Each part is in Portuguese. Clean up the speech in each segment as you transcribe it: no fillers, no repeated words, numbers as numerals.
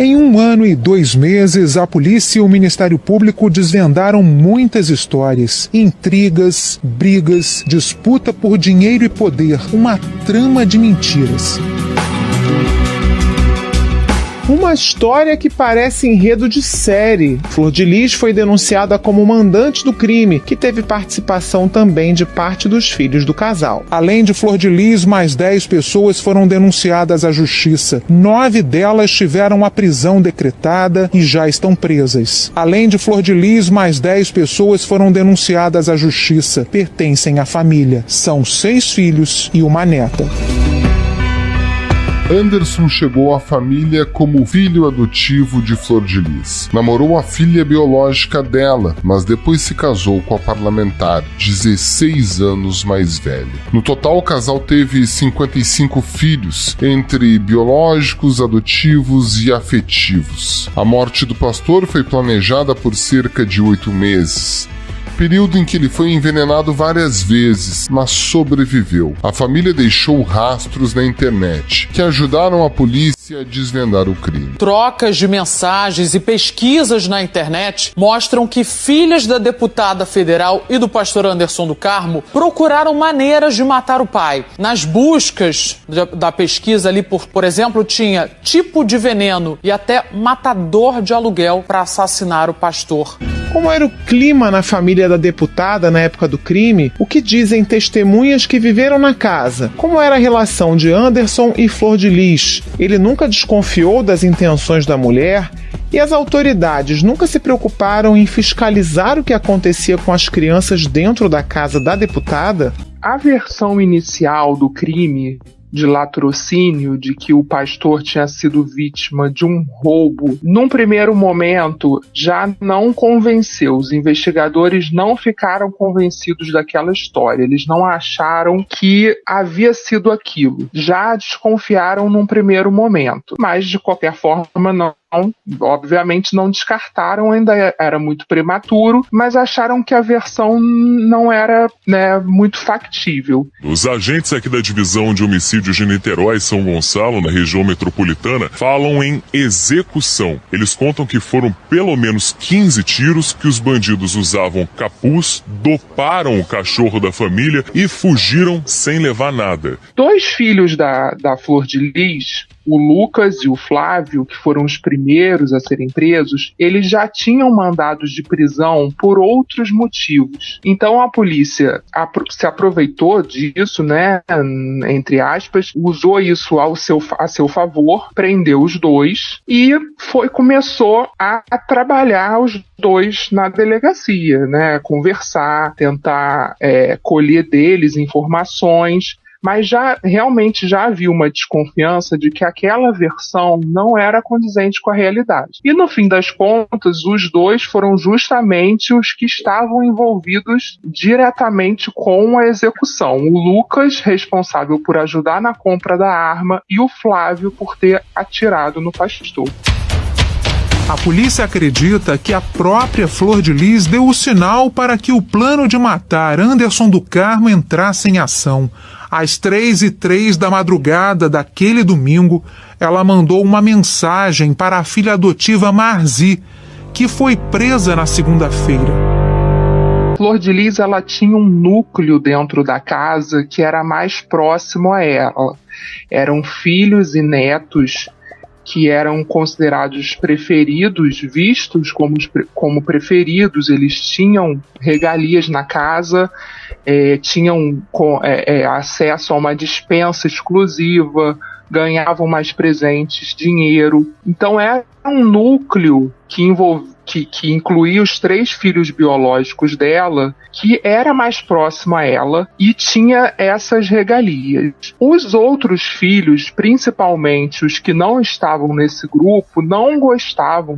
Em 1 ano e 2 meses, a polícia e o Ministério Público desvendaram muitas histórias, intrigas, brigas, disputa por dinheiro e poder, uma trama de mentiras. Uma história que parece enredo de série. Flor de Lis foi denunciada como mandante do crime, que teve participação também de parte dos filhos do casal. Além de Flor de Lis, mais 10 pessoas foram denunciadas à justiça. 9 delas tiveram a prisão decretada e já estão presas. Além de Flor de Lis, mais 10 pessoas foram denunciadas à justiça. Pertencem à família. São 6 filhos e uma neta. Anderson chegou à família como filho adotivo de Flor de Lis. Namorou a filha biológica dela, mas depois se casou com a parlamentar, 16 anos mais velha. No total, o casal teve 55 filhos, entre biológicos, adotivos e afetivos. A morte do pastor foi planejada por cerca de 8 meses. Período em que ele foi envenenado várias vezes, mas sobreviveu. A família deixou rastros na internet, que ajudaram a polícia a desvendar o crime. Trocas de mensagens e pesquisas na internet mostram que filhas da deputada federal e do pastor Anderson do Carmo procuraram maneiras de matar o pai. Nas buscas da pesquisa ali, por exemplo, tinha tipo de veneno e até matador de aluguel para assassinar o pastor. Como era o clima na família da deputada na época do crime? O que dizem testemunhas que viveram na casa? Como era a relação de Anderson e Flor de Lis? Ele nunca desconfiou das intenções da mulher? E as autoridades nunca se preocuparam em fiscalizar o que acontecia com as crianças dentro da casa da deputada? A versão inicial do crime de latrocínio, de que o pastor tinha sido vítima de um roubo, num primeiro momento já não convenceu. Os investigadores não ficaram convencidos daquela história. Eles não acharam que havia sido aquilo. Já desconfiaram num primeiro momento. Mas, de qualquer forma, obviamente não descartaram, ainda era muito prematuro, mas acharam que a versão não era, muito factível. Os agentes aqui da Divisão de Homicídios de Niterói e São Gonçalo, na região metropolitana, falam em execução. Eles contam que foram pelo menos 15 tiros, que os bandidos usavam capuz, doparam o cachorro da família e fugiram sem levar nada. 2 filhos da Flor de Lis, o Lucas e o Flávio, que foram os primeiros a serem presos, eles já tinham mandados de prisão por outros motivos. Então a polícia se aproveitou disso, entre aspas, usou isso a seu favor, prendeu os 2 e começou a trabalhar os 2 na delegacia, conversar, tentar colher deles informações. Mas realmente já havia uma desconfiança de que aquela versão não era condizente com a realidade. E no fim das contas, os 2 foram justamente os que estavam envolvidos diretamente com a execução. O Lucas, responsável por ajudar na compra da arma, e o Flávio por ter atirado no pastor. A polícia acredita que a própria Flor de Lis deu o sinal para que o plano de matar Anderson do Carmo entrasse em ação. Às 3h03 da madrugada daquele domingo, ela mandou uma mensagem para a filha adotiva Marzi, que foi presa na segunda-feira. Flor de Lis, ela tinha um núcleo dentro da casa que era mais próximo a ela. Eram filhos e netos que eram considerados preferidos, vistos como preferidos. Eles tinham regalias na casa, tinham acesso a uma despensa exclusiva, ganhavam mais presentes, dinheiro. Então era um núcleo que incluía os 3 filhos biológicos dela, que era mais próximo a ela e tinha essas regalias. Os outros filhos, principalmente os que não estavam nesse grupo, não gostavam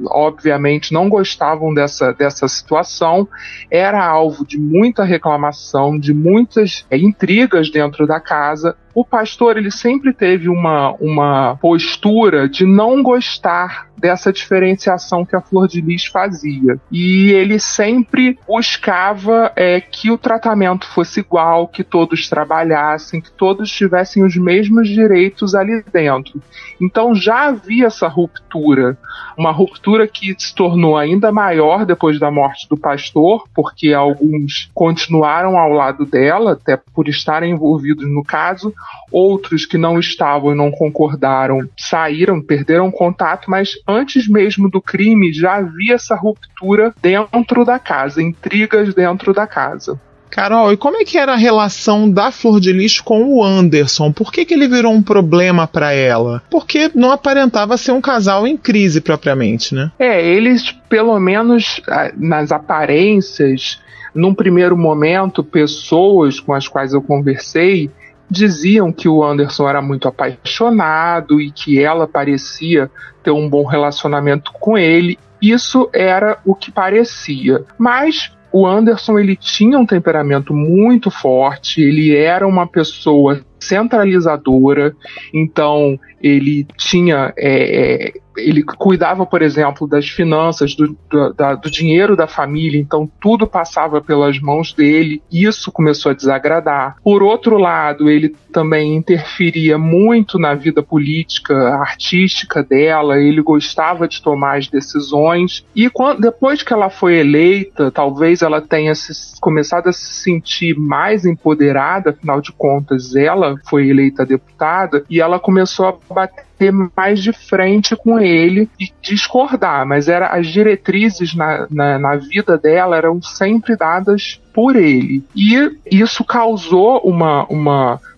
obviamente não gostavam dessa situação, era alvo de muita reclamação, de muitas intrigas dentro da casa. O pastor, ele sempre teve uma postura de não gostar dessa diferenciação que a Flor de Lis fazia. E ele sempre buscava que o tratamento fosse igual, que todos trabalhassem, que todos tivessem os mesmos direitos ali dentro. Então já havia essa ruptura, uma ruptura que se tornou ainda maior depois da morte do pastor, porque alguns continuaram ao lado dela, até por estarem envolvidos no caso. Outros que não estavam e não concordaram saíram, perderam contato, mas antes mesmo do crime já havia essa ruptura dentro da casa, intrigas dentro da casa. Carol, e como é que era a relação da Flor de Lis com o Anderson? Por que ele virou um problema para ela? Porque não aparentava ser um casal em crise propriamente, né? Eles, pelo menos nas aparências, num primeiro momento, pessoas com as quais eu conversei diziam que o Anderson era muito apaixonado e que ela parecia ter um bom relacionamento com ele. Isso era o que parecia. Mas o Anderson, ele tinha um temperamento muito forte, ele era uma pessoa centralizadora, então ele tinha... ele cuidava, por exemplo, das finanças, do dinheiro da família, então tudo passava pelas mãos dele, e isso começou a desagradar. Por outro lado, ele também interferia muito na vida política, artística dela, ele gostava de tomar as decisões, e depois que ela foi eleita, talvez ela tenha começado a se sentir mais empoderada, afinal de contas, ela foi eleita deputada, e ela começou a bater mais de frente com ele e discordar, mas as diretrizes na vida dela eram sempre dadas por ele. E isso causou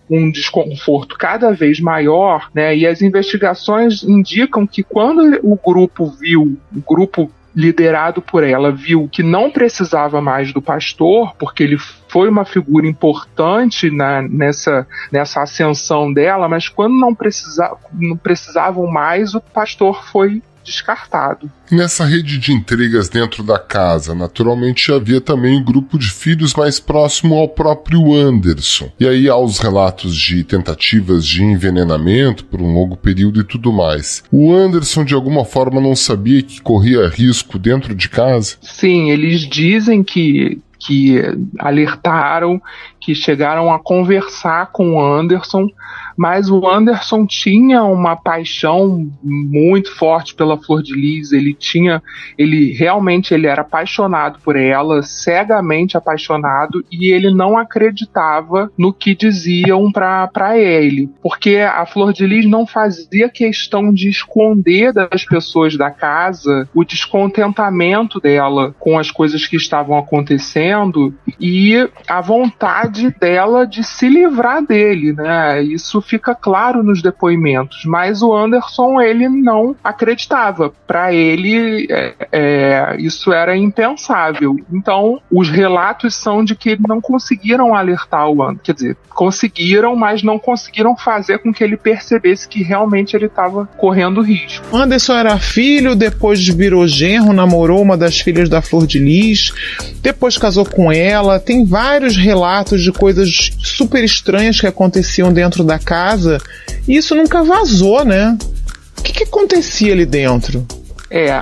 um desconforto cada vez maior, né? E as investigações indicam que quando o grupo liderado por ela, viu que não precisava mais do pastor, porque ele foi uma figura importante nessa ascensão dela, mas quando não precisavam mais, o pastor foi descartado. Nessa rede de intrigas dentro da casa, naturalmente havia também um grupo de filhos mais próximo ao próprio Anderson. E aí há os relatos de tentativas de envenenamento por um longo período e tudo mais. O Anderson, de alguma forma, não sabia que corria risco dentro de casa? Sim, eles dizem que alertaram, que chegaram a conversar com o Anderson, mas o Anderson tinha uma paixão muito forte pela Flor de Lis, ele realmente era apaixonado por ela, cegamente apaixonado, e ele não acreditava no que diziam para ele, porque a Flor de Lis não fazia questão de esconder das pessoas da casa o descontentamento dela com as coisas que estavam acontecendo e a vontade dela de se livrar dele, né? Isso fica claro nos depoimentos, mas o Anderson, ele não acreditava. Para ele, isso era impensável. Então, os relatos são de que não conseguiram alertar o Anderson. Quer dizer, conseguiram, mas não conseguiram fazer com que ele percebesse que realmente ele estava correndo risco. Anderson era filho, depois virou genro, namorou uma das filhas da Flor de Lis, depois casou com ela. Tem vários relatos de coisas super estranhas que aconteciam dentro da casa, e isso nunca vazou, né? O que acontecia ali dentro?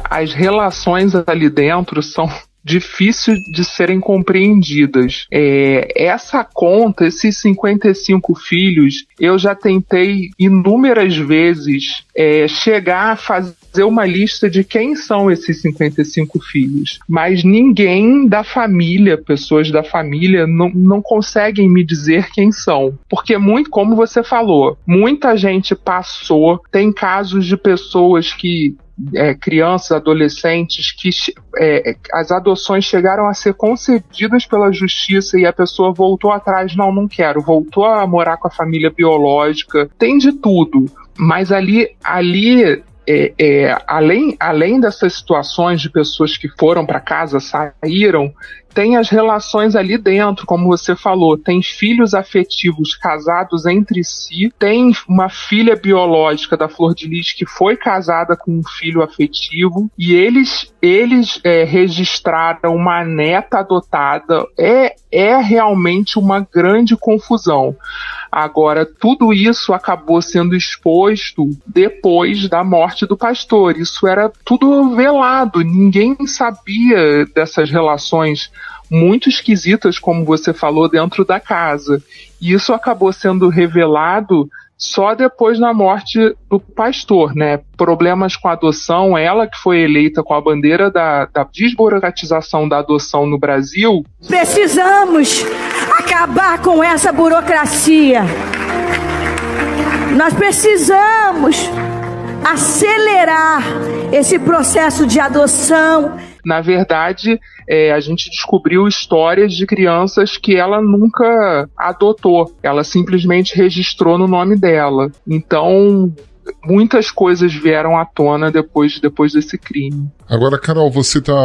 As relações ali dentro são difíceis de serem compreendidas. Essa conta, esses 55 filhos, eu já tentei inúmeras vezes chegar a fazer uma lista de quem são esses 55 filhos, mas ninguém da família, pessoas da família, não conseguem me dizer quem são, porque muito, como você falou, muita gente passou, tem casos de pessoas que crianças, adolescentes, que as adoções chegaram a ser concedidas pela justiça e a pessoa voltou atrás, não quero, voltou a morar com a família biológica, tem de tudo, mas ali além dessas situações de pessoas que foram para casa, saíram, tem as relações ali dentro, como você falou, tem filhos afetivos casados entre si, tem uma filha biológica da Flor de Lis que foi casada com um filho afetivo, e eles registraram uma neta adotada. É realmente uma grande confusão. Agora, tudo isso acabou sendo exposto depois da morte do pastor. Isso era tudo velado, ninguém sabia dessas relações muito esquisitas, como você falou, dentro da casa. E isso acabou sendo revelado só depois da morte do pastor, né? Problemas com a adoção, ela que foi eleita com a bandeira da desburocratização da adoção no Brasil. Precisamos acabar com essa burocracia. Nós precisamos acelerar esse processo de adoção. Na verdade, a gente descobriu histórias de crianças que ela nunca adotou. Ela simplesmente registrou no nome dela. Então, muitas coisas vieram à tona depois desse crime. Agora, Carol, você está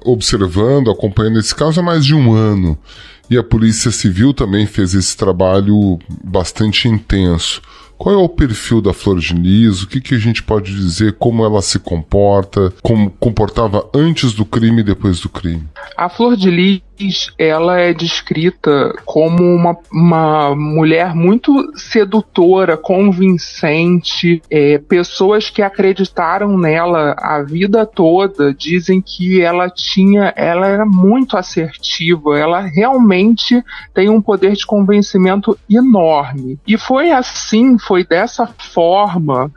observando, acompanhando esse caso há mais de um ano. E a Polícia Civil também fez esse trabalho bastante intenso. Qual é o perfil da Flor de Lis? O que a gente pode dizer? Como ela se comporta? Como comportava antes do crime e depois do crime? A Flor de Lis, ela é descrita como uma mulher muito sedutora, convincente. Pessoas que acreditaram nela a vida toda dizem que ela era muito assertiva. Ela realmente tem um poder de convencimento enorme. E foi dessa forma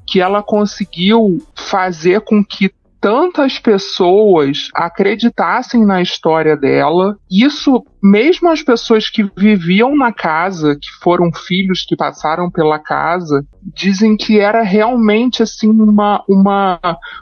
que ela conseguiu fazer com que tantas pessoas acreditassem na história dela. Isso, mesmo as pessoas que viviam na casa, que foram filhos que passaram pela casa, dizem que era realmente assim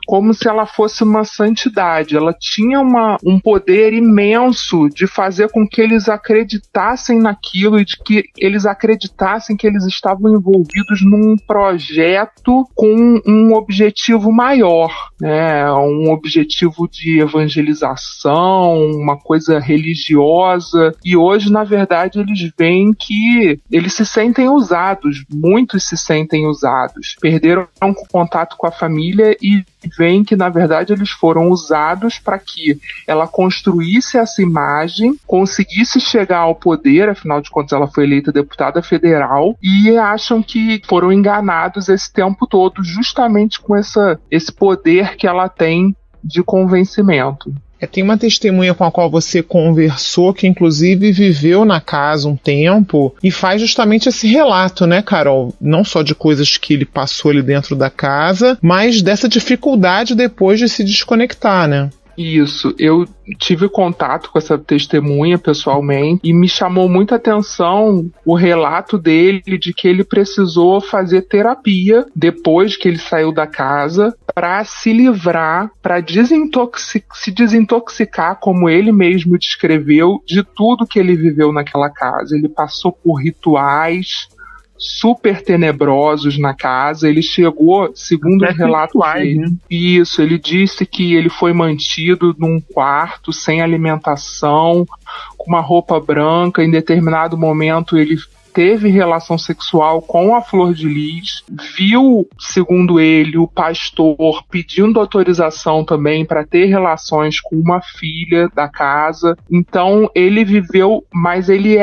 como se ela fosse uma santidade. Ela tinha um poder imenso de fazer com que eles acreditassem naquilo e de que eles acreditassem que eles estavam envolvidos num projeto com um objetivo maior, né? Um objetivo de evangelização, uma coisa religiosa. E hoje, na verdade, eles veem que eles se sentem usados, muitos se sentem usados, perderam o contato com a família e veem que, na verdade, eles foram usados para que ela construísse essa imagem, conseguisse chegar ao poder, afinal de contas ela foi eleita deputada federal, e acham que foram enganados esse tempo todo, justamente com esse poder que ela tem de convencimento. Tem uma testemunha com a qual você conversou, que inclusive viveu na casa um tempo, e faz justamente esse relato, né, Carol? Não só de coisas que ele passou ali dentro da casa, mas dessa dificuldade depois de se desconectar, né? Isso, eu tive contato com essa testemunha pessoalmente e me chamou muita atenção o relato dele de que ele precisou fazer terapia depois que ele saiu da casa para se livrar, para se desintoxicar, como ele mesmo descreveu, de tudo que ele viveu naquela casa. Ele passou por rituais super tenebrosos na casa. Ele chegou, segundo o relato dele, né? Isso, ele disse que ele foi mantido num quarto sem alimentação, com uma roupa branca. Em determinado momento ele teve relação sexual com a Flor de Lis, viu, segundo ele, o pastor pedindo autorização também para ter relações com uma filha da casa. Então ele viveu, mas ele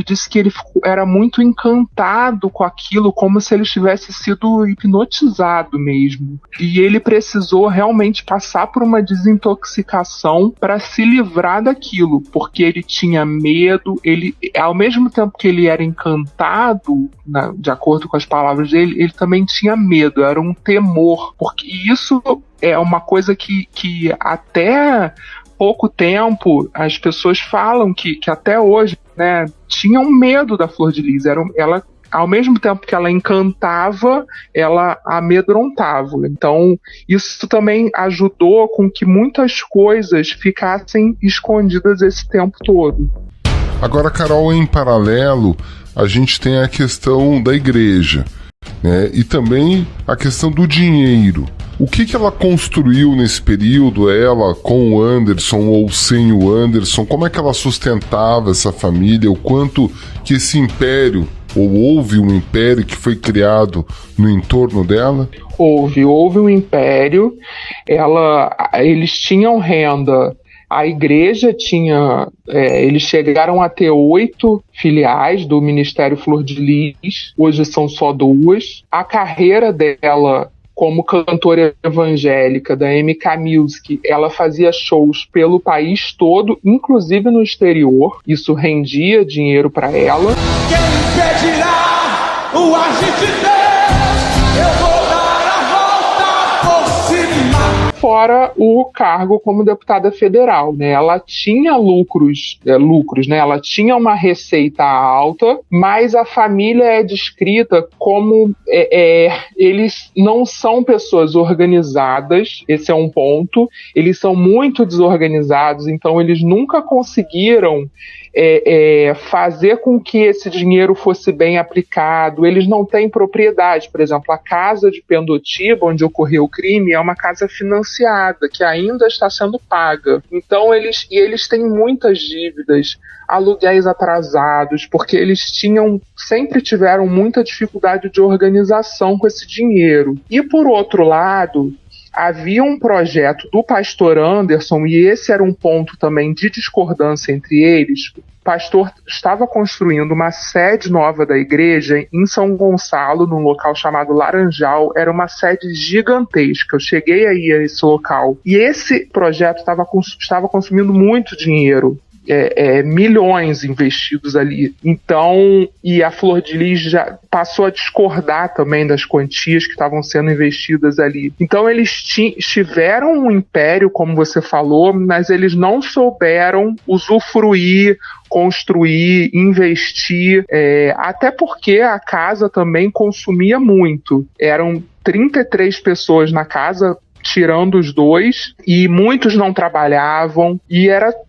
disse que ele era muito encantado com aquilo, como se ele tivesse sido hipnotizado mesmo. E ele precisou realmente passar por uma desintoxicação para se livrar daquilo, porque ele tinha medo. Ele, ao mesmo tempo que ele era encantado, de acordo com as palavras dele, ele também tinha medo, era um temor, porque isso é uma coisa que até pouco tempo as pessoas falam que até hoje, né, tinham medo da Flor de Lis. Ela, ao mesmo tempo que ela encantava, ela amedrontava. Então, isso também ajudou com que muitas coisas ficassem escondidas esse tempo todo. Agora, Carol, em paralelo, a gente tem a questão da igreja, né? E também a questão do dinheiro. O que ela construiu nesse período, ela com o Anderson ou sem o Anderson? Como é que ela sustentava essa família? O quanto que esse império, ou houve um império que foi criado no entorno dela? Houve um império, eles tinham renda, a igreja tinha, eles chegaram a ter 8 filiais do Ministério Flor de Lis, hoje são só 2. A carreira dela como cantora evangélica da MK Music, ela fazia shows pelo país todo, inclusive no exterior, isso rendia dinheiro para ela. Quem impedirá o agir de Deus? Eu vou dar a volta por cima. Fora o cargo como deputada federal, né? Ela tinha lucros, né? Ela tinha uma receita alta, mas a família é descrita como eles não são pessoas organizadas, esse é um ponto, eles são muito desorganizados, então eles nunca conseguiram fazer com que esse dinheiro fosse bem aplicado. Eles não têm propriedade. Por exemplo, a casa de Pendotiba, onde ocorreu o crime, é uma casa financiada, que ainda está sendo paga. Então eles têm muitas dívidas, aluguéis atrasados, porque eles sempre tiveram muita dificuldade de organização com esse dinheiro. E por outro lado, havia um projeto do pastor Anderson, e esse era um ponto também de discordância entre eles. O pastor estava construindo uma sede nova da igreja em São Gonçalo, num local chamado Laranjal. Era uma sede gigantesca. Eu cheguei aí a esse local. E esse projeto estava consumindo muito dinheiro. Milhões investidos ali. Então, e a Flor de Lis já passou a discordar também das quantias que estavam sendo investidas ali. Então eles tiveram um império, como você falou, mas eles não souberam usufruir, construir, investir, até porque a casa também consumia muito. Eram 33 pessoas na casa, tirando os 2, e muitos não trabalhavam, e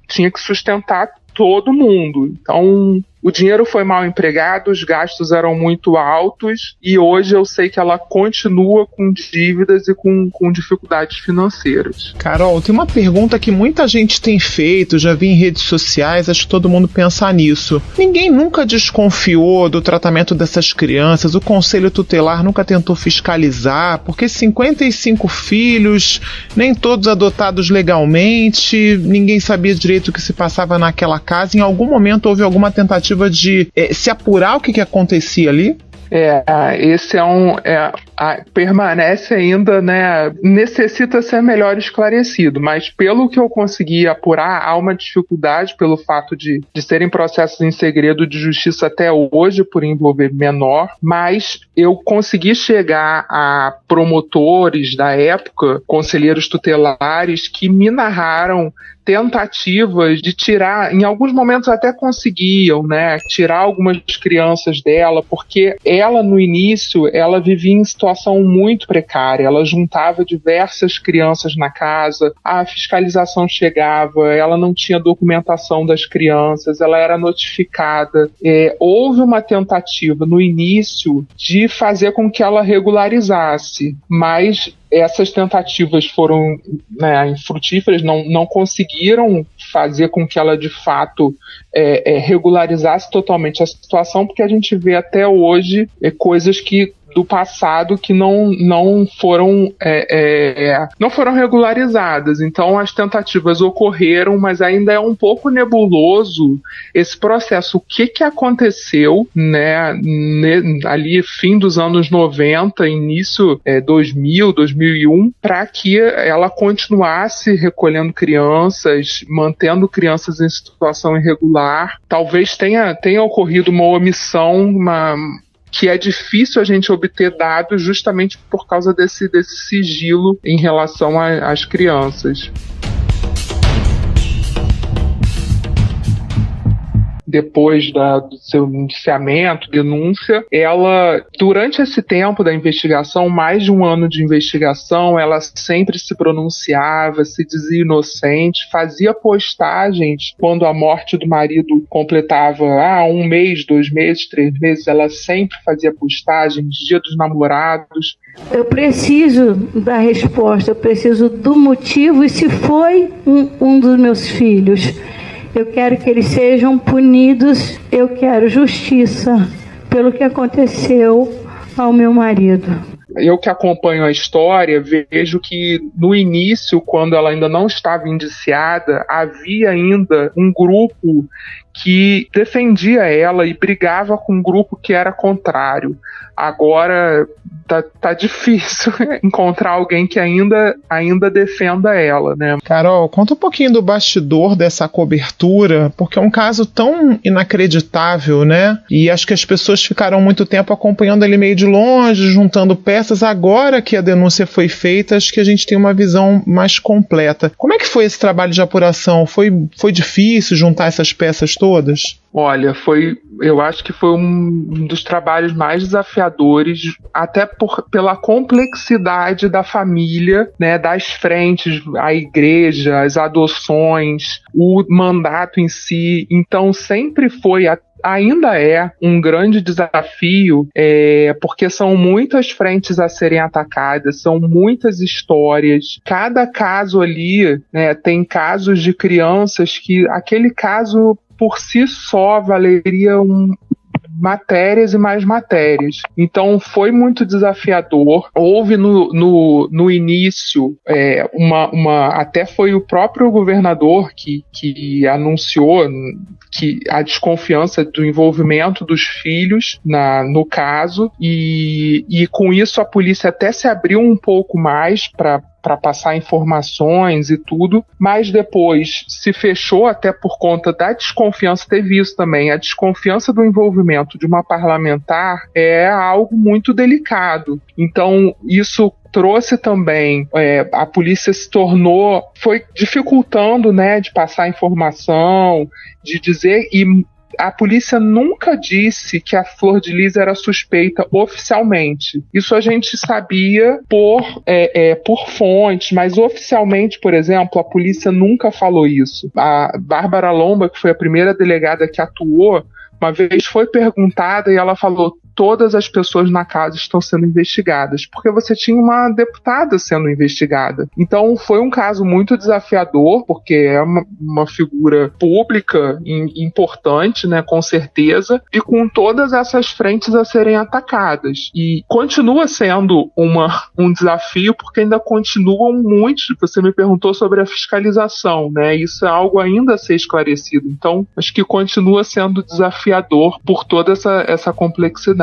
tinha que sustentar todo mundo. Então, o dinheiro foi mal empregado, os gastos eram muito altos, e hoje eu sei que ela continua com dívidas e com dificuldades financeiras. Carol, tem uma pergunta que muita gente tem feito, já vi em redes sociais, acho que todo mundo pensa nisso. Ninguém nunca desconfiou do tratamento dessas crianças, o Conselho Tutelar nunca tentou fiscalizar, porque 55 filhos, nem todos adotados legalmente, ninguém sabia direito o que se passava naquela casa. Em algum momento houve alguma tentativa de se apurar o que acontecia ali? Esse permanece ainda, né? Necessita ser melhor esclarecido, mas pelo que eu consegui apurar, há uma dificuldade pelo fato de serem processos em segredo de justiça até hoje, por envolver menor, mas eu consegui chegar a promotores da época, conselheiros tutelares, que me narraram tentativas de tirar, em alguns momentos até conseguiam, né, tirar algumas crianças dela, porque ela no início, ela vivia em situação muito precária, ela juntava diversas crianças na casa, a fiscalização chegava, ela não tinha documentação das crianças, ela era notificada, houve uma tentativa no início de fazer com que ela regularizasse, mas essas tentativas foram, né, infrutíferas, não conseguiram fazer com que ela de fato regularizasse totalmente a situação, porque a gente vê até hoje coisas do passado que não foram regularizadas. Então as tentativas ocorreram, mas ainda é um pouco nebuloso esse processo. O que aconteceu, né, ali fim dos anos 90, início 2000, 2001, para que ela continuasse recolhendo crianças, mantendo crianças em situação irregular. Talvez tenha ocorrido uma omissão, que é difícil a gente obter dados justamente por causa desse sigilo em relação às crianças. depois do seu indiciamento, denúncia, ela, durante esse tempo da investigação, mais de um ano de investigação, ela sempre se pronunciava, se dizia inocente, fazia postagens quando a morte do marido completava 1 mês, 2 meses, 3 meses, ela sempre fazia postagens, Dia dos Namorados. Eu preciso da resposta, eu preciso do motivo, e se foi um dos meus filhos, eu quero que eles sejam punidos, eu quero justiça pelo que aconteceu ao meu marido. Eu que acompanho a história, vejo que no início, quando ela ainda não estava indiciada, havia ainda um grupo que defendia ela e brigava com um grupo que era contrário. Agora tá difícil encontrar alguém que ainda defenda ela, né? Carol, conta um pouquinho do bastidor dessa cobertura, porque é um caso tão inacreditável, né? E acho que as pessoas ficaram muito tempo acompanhando ele meio de longe, juntando peças. Agora que a denúncia foi feita, acho que a gente tem uma visão mais completa. Como é que foi esse trabalho de apuração? Foi difícil juntar essas peças todas? Olha, eu acho que foi um dos trabalhos mais desafiadores, até pela complexidade da família, né, das frentes, a igreja, as adoções, o mandato em si. Então sempre foi, ainda é um grande desafio, porque são muitas frentes a serem atacadas, são muitas histórias. Cada caso ali, né, tem casos de crianças que aquele caso por si só valeria matérias e mais matérias. Então foi muito desafiador. Houve no início até foi o próprio governador que anunciou que a desconfiança do envolvimento dos filhos no caso, e com isso a polícia até se abriu um pouco mais para passar informações e tudo, mas depois se fechou até por conta da desconfiança. Teve isso também, a desconfiança do envolvimento de uma parlamentar é algo muito delicado. Então isso trouxe também, a polícia foi dificultando, né, de passar informação, de dizer, e a polícia nunca disse que a Flor de Lis era suspeita oficialmente. Isso a gente sabia por fontes, mas oficialmente, por exemplo, a polícia nunca falou isso. A Bárbara Lomba, que foi a primeira delegada que atuou, uma vez foi perguntada e ela falou: todas as pessoas na casa estão sendo investigadas, porque você tinha uma deputada sendo investigada. Então foi um caso muito desafiador, porque é uma figura pública importante, né, com certeza, e com todas essas frentes a serem atacadas. E continua sendo um desafio, porque ainda continuam muitos. Você me perguntou sobre a fiscalização, né? Isso é algo ainda a ser esclarecido. Então acho que continua sendo desafiador por toda essa complexidade.